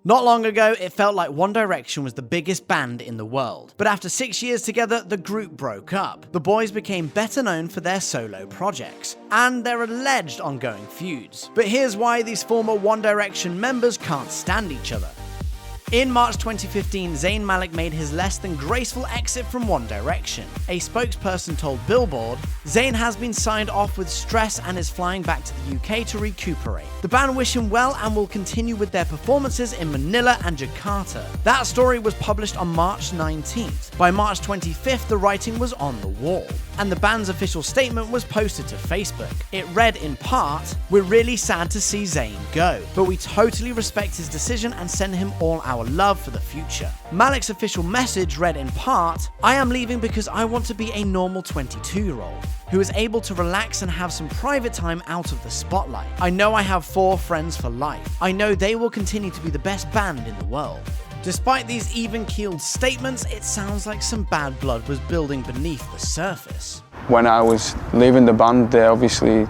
Not long ago, it felt like One Direction was the biggest band in the world. But after 6 years together, the group broke up. The boys became better known for their solo projects and their alleged ongoing feuds. But here's why these former One Direction members can't stand each other. In March 2015, Zayn Malik made his less-than-graceful exit from One Direction. A spokesperson told Billboard, "Zayn has been signed off with stress and is flying back to the UK to recuperate. The band wish him well and will continue with their performances in Manila and Jakarta." That story was published on March 19th. By March 25th, the writing was on the wall, and the band's official statement was posted to Facebook. It read in part, "We're really sad to see Zayn go, but we totally respect his decision and send him all our love for the future." Malik's official message read in part, "I am leaving because I want to be a normal 22-year-old who is able to relax and have some private time out of the spotlight. I know I have 4 friends for life. I know they will continue to be the best band in the world." Despite these even-keeled statements, it sounds like some bad blood was building beneath the surface. When I was leaving the band, they obviously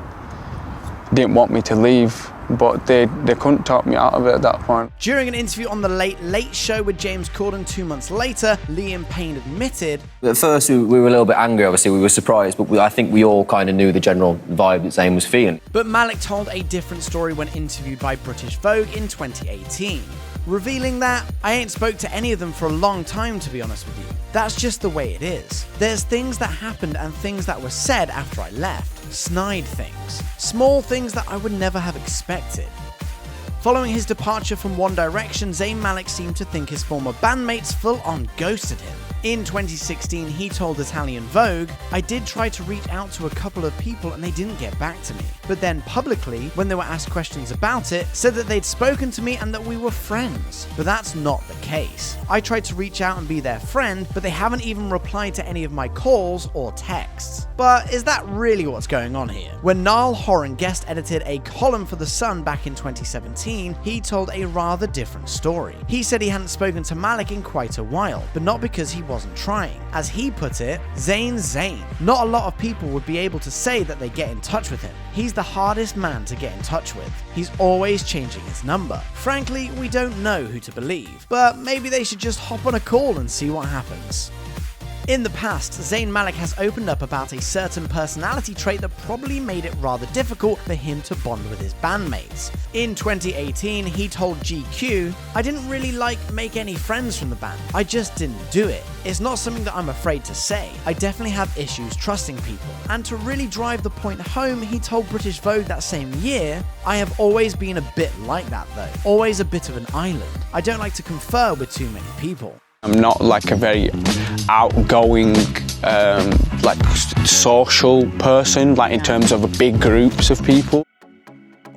didn't want me to leave, but they couldn't talk me out of it at that point. During an interview on The Late Late Show with James Corden 2 months later, Liam Payne admitted, "At first we were a little bit angry, obviously, we were surprised, but I think we all kind of knew the general vibe that Zayn was feeling." But Malik told a different story when interviewed by British Vogue in 2018. Revealing that, "I ain't spoke to any of them for a long time, to be honest with you. That's just the way it is. There's things that happened and things that were said after I left. Snide things. Small things that I would never have expected." Following his departure from One Direction, Zayn Malik seemed to think his former bandmates full-on ghosted him. In 2016, he told Italian Vogue, "I did try to reach out to a couple of people and they didn't get back to me. But then publicly, when they were asked questions about it, said that they'd spoken to me and that we were friends. But that's not the case. I tried to reach out and be their friend, but they haven't even replied to any of my calls or texts." But is that really what's going on here? When Niall Horan guest edited a column for The Sun back in 2017, he told a rather different story. He said he hadn't spoken to Malik in quite a while, but not because he wasn't trying. As he put it, "Zayn's Zayn. Not a lot of people would be able to say that they get in touch with him. He's the hardest man to get in touch with. He's always changing his number. Frankly, we don't know who to believe, but maybe they should just hop on a call and see what happens." In the past, Zayn Malik has opened up about a certain personality trait that probably made it rather difficult for him to bond with his bandmates. In 2018, he told GQ, "I didn't really make any friends from the band. I just didn't do it. It's not something that I'm afraid to say. I definitely have issues trusting people." And to really drive the point home, he told British Vogue that same year, "I have always been a bit like that though. Always a bit of an island. I don't like to confer with too many people. I'm not like a very outgoing, social person, in terms of big groups of people."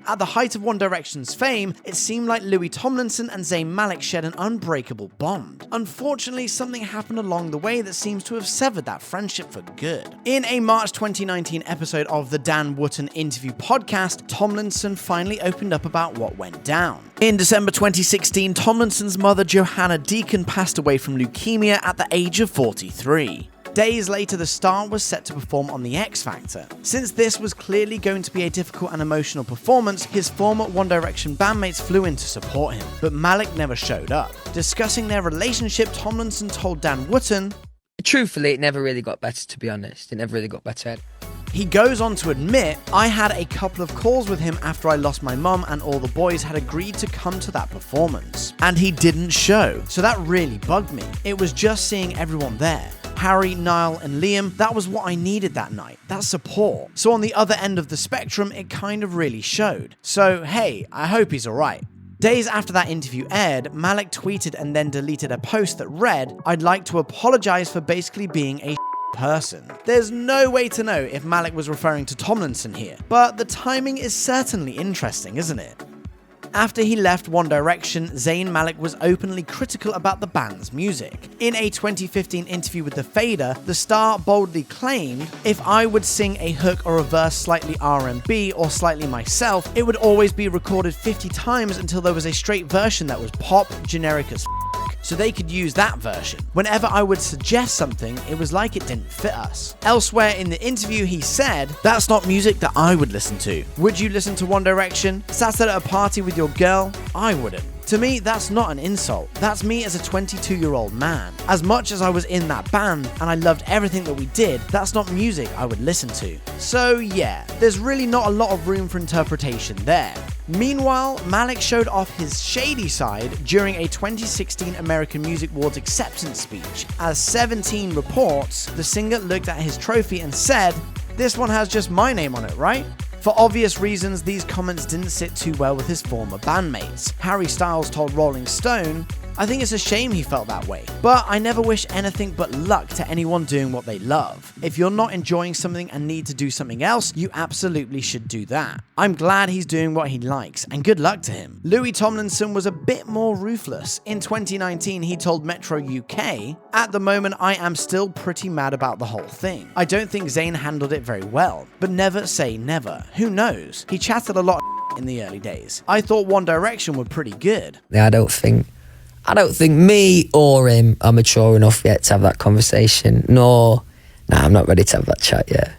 At the height of One Direction's fame, it seemed like Louis Tomlinson and Zayn Malik shared an unbreakable bond. Unfortunately, something happened along the way that seems to have severed that friendship for good. In a March 2019 episode of the Dan Wootton Interview podcast, Tomlinson finally opened up about what went down. In December 2016, Tomlinson's mother, Johanna Deacon, passed away from leukemia at the age of 43. Days later, the star was set to perform on The X Factor. Since this was clearly going to be a difficult and emotional performance, his former One Direction bandmates flew in to support him, but Malik never showed up. Discussing their relationship, Tomlinson told Dan Wootton, "Truthfully, it never really got better, to be honest. It never really got better." He goes on to admit, "I had a couple of calls with him after I lost my mum and all the boys had agreed to come to that performance. And he didn't show, so that really bugged me. It was just seeing everyone there. Harry, Niall and Liam, that was what I needed that night, that support. So on the other end of the spectrum, it kind of really showed. So hey, I hope he's alright." Days after that interview aired, Malik tweeted and then deleted a post that read, "I'd like to apologize for basically being a person." There's no way to know if Malik was referring to Tomlinson here, but the timing is certainly interesting, isn't it? After he left One Direction, Zayn Malik was openly critical about the band's music. In a 2015 interview with The Fader, the star boldly claimed, "If I would sing a hook or a verse slightly R&B or slightly myself, it would always be recorded 50 times until there was a straight version that was pop, generic as so they could use that version. Whenever I would suggest something, it was like it didn't fit us." Elsewhere in the interview, he said, "That's not music that I would listen to. Would you listen to One Direction? Sat at a party with your girl? I wouldn't." To me, that's not an insult. That's me as a 22-year-old man. As much as I was in that band and I loved everything that we did, that's not music I would listen to. So yeah, there's really not a lot of room for interpretation there. Meanwhile, Malik showed off his shady side during a 2016 American Music Awards acceptance speech. As 17 reports, the singer looked at his trophy and said, "This one has just my name on it, right?" For obvious reasons, these comments didn't sit too well with his former bandmates. Harry Styles told Rolling Stone, "I think it's a shame he felt that way, but I never wish anything but luck to anyone doing what they love. If you're not enjoying something and need to do something else, you absolutely should do that. I'm glad he's doing what he likes, and good luck to him." Louis Tomlinson was a bit more ruthless. In 2019, he told Metro UK, "At the moment, I am still pretty mad about the whole thing. I don't think Zayn handled it very well, but never say never. Who knows? He chatted a lot in the early days. I thought One Direction were pretty good." I don't think me or him are mature enough yet to have that conversation. No, I'm not ready to have that chat yet.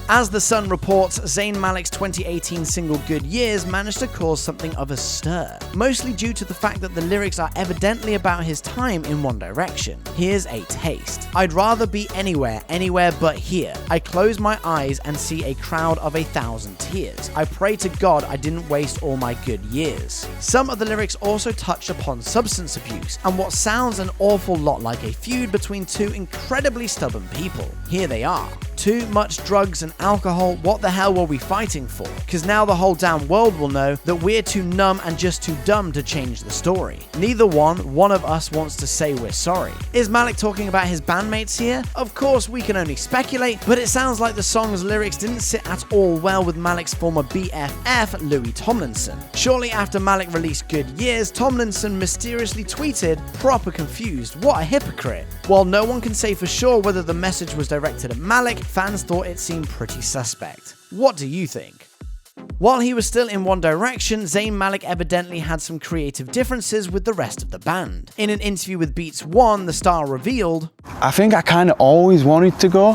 As The Sun reports, Zayn Malik's 2018 single Good Years managed to cause something of a stir, mostly due to the fact that the lyrics are evidently about his time in One Direction. Here's a taste. "I'd rather be anywhere but here. I close my eyes and see a crowd of 1,000 tears. I pray to God I didn't waste all my good years." Some of the lyrics also touch upon substance abuse and what sounds an awful lot like a feud between two incredibly stubborn people. Here they are. "Too much drugs and alcohol, what the hell were we fighting for? Cause now the whole damn world will know that we're too numb and just too dumb to change the story. Neither one of us wants to say we're sorry." Is Malik talking about his bandmates here? Of course, we can only speculate, but it sounds like the song's lyrics didn't sit at all well with Malik's former BFF, Louis Tomlinson. Shortly after Malik released Good Years, Tomlinson mysteriously tweeted, "Proper confused, what a hypocrite." While no one can say for sure whether the message was directed at Malik, fans thought it seemed pretty suspect. What do you think? While he was still in One Direction, Zayn Malik evidently had some creative differences with the rest of the band. In an interview with Beats One, the star revealed, I think I kind of always wanted to go,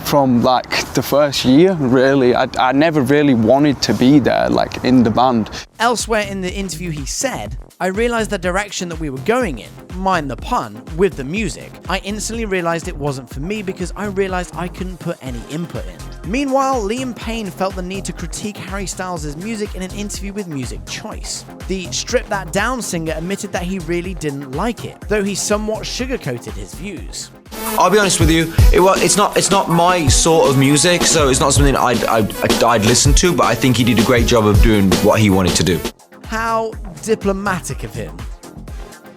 from the first year, really. I never really wanted to be there, in the band. Elsewhere in the interview he said, "I realized the direction that we were going in, mind the pun, with the music. I instantly realized it wasn't for me because I realized I couldn't put any input in." Meanwhile, Liam Payne felt the need to critique Harry Styles' music in an interview with Music Choice. The Strip That Down singer admitted that he really didn't like it, though he somewhat sugarcoated his views. I'll be honest with you, it's not my sort of music, so it's not something I'd listen to, but I think he did a great job of doing what he wanted to do. How diplomatic of him.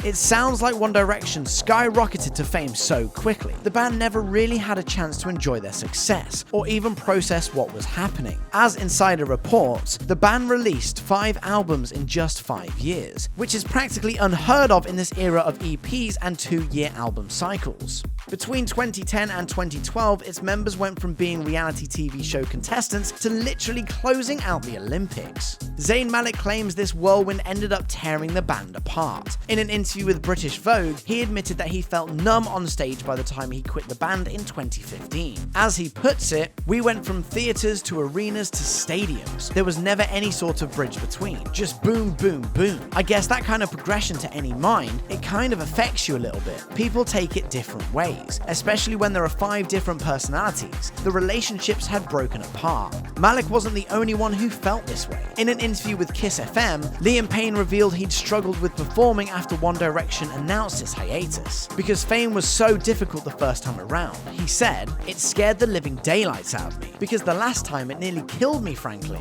It sounds like One Direction skyrocketed to fame so quickly. The band never really had a chance to enjoy their success, or even process what was happening. As Insider reports, the band released 5 albums in just 5 years, which is practically unheard of in this era of EPs and 2-year album cycles. Between 2010 and 2012, its members went from being reality TV show contestants to literally closing out the Olympics. Zayn Malik claims this whirlwind ended up tearing the band apart. In an interview with British Vogue, he admitted that he felt numb on stage by the time he quit the band in 2015. As he puts it, "We went from theatres to arenas to stadiums. There was never any sort of bridge between. Just boom, boom, boom." I guess that kind of progression to any mind, it kind of affects you a little bit. People take it different ways, especially when there are 5 different personalities. The relationships had broken apart. Malik wasn't the only one who felt this way. In an interview with Kiss FM, Liam Payne revealed he'd struggled with performing after One Direction announced its hiatus. Because fame was so difficult the first time around, he said, "It scared the living daylights out of me, because the last time it nearly killed me, frankly."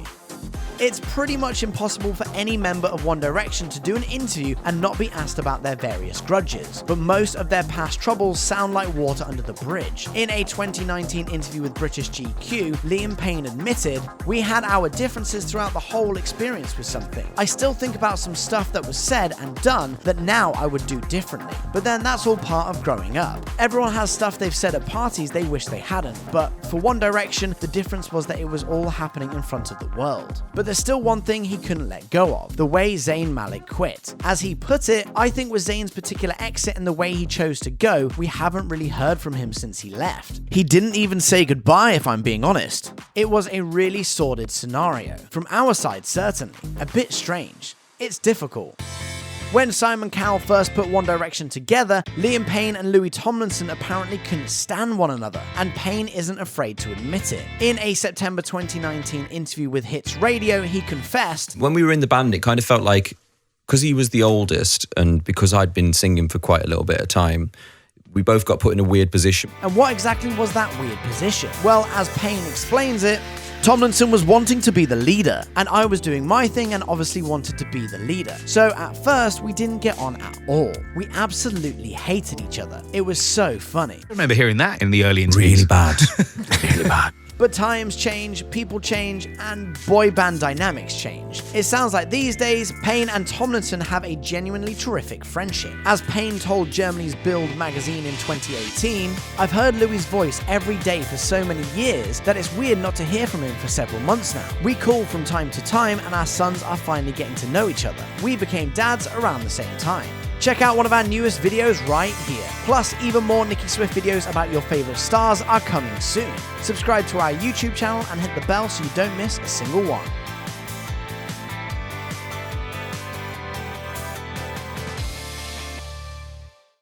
It's pretty much impossible for any member of One Direction to do an interview and not be asked about their various grudges, but most of their past troubles sound like water under the bridge. In a 2019 interview with British GQ, Liam Payne admitted, "We had our differences throughout the whole experience with something. I still think about some stuff that was said and done that now I would do differently. But then that's all part of growing up. Everyone has stuff they've said at parties they wish they hadn't, but for One Direction, the difference was that it was all happening in front of the world." But there's still one thing he couldn't let go of: the way Zayn Malik quit. As he put it, "I think with Zayn's particular exit and the way he chose to go, we haven't really heard from him since he left. He didn't even say goodbye, if I'm being honest." It was a really sordid scenario. From our side, certainly. A bit strange. it's difficult. When Simon Cowell first put One Direction together, Liam Payne and Louis Tomlinson apparently couldn't stand one another, and Payne isn't afraid to admit it. In a September 2019 interview with Hits Radio, he confessed, When we were in the band, it kind of felt like, because he was the oldest and because I'd been singing for quite a little bit of time, we both got put in a weird position. And what exactly was that weird position? Well, as Payne explains it, Tomlinson was wanting to be the leader, and I was doing my thing and obviously wanted to be the leader. So at first, we didn't get on at all. We absolutely hated each other. It was so funny. I remember hearing that in the early interviews. Really bad. Really bad. But times change, people change, and boy band dynamics change. It sounds like these days, Payne and Tomlinson have a genuinely terrific friendship. As Payne told Germany's Bild magazine in 2018, I've heard Louis' voice every day for so many years that it's weird not to hear from him for several months now. We call from time to time, and our sons are finally getting to know each other. We became dads around the same time. Check out one of our newest videos right here. Plus, even more Nicki Swift videos about your favorite stars are coming soon. Subscribe to our YouTube channel and hit the bell so you don't miss a single one.